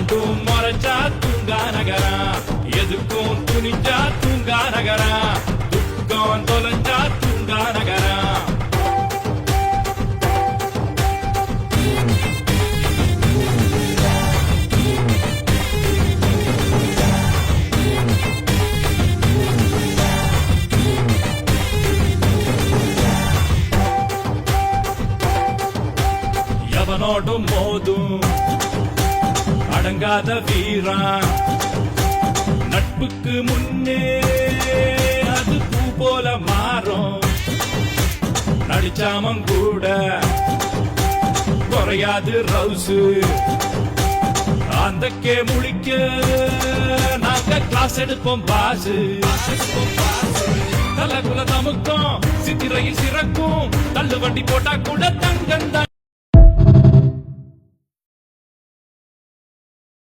எவனாண்டும் மறைச்சா தூங்கா நகரா எதுக்கும் துணிஞ்சா தூங்கா நகரா துக்கம் தொலைஞ்சா தூங்கா நகரா எவனோடும் மோதும் அடங்காத வீரா நட்புக்கு முன்னே அது பூ போல மாறும் நடிச்சாமம் கூட குறையாது ரவுசு அந்தக்கே முழிக்க நாங்க கிளாஸ் எடுப்போம் பாசு தலகுல தமுக்கும் சித்திரையில் சிறக்கும் தள்ளு வண்டி போட்டா கூட தங்கந்தான்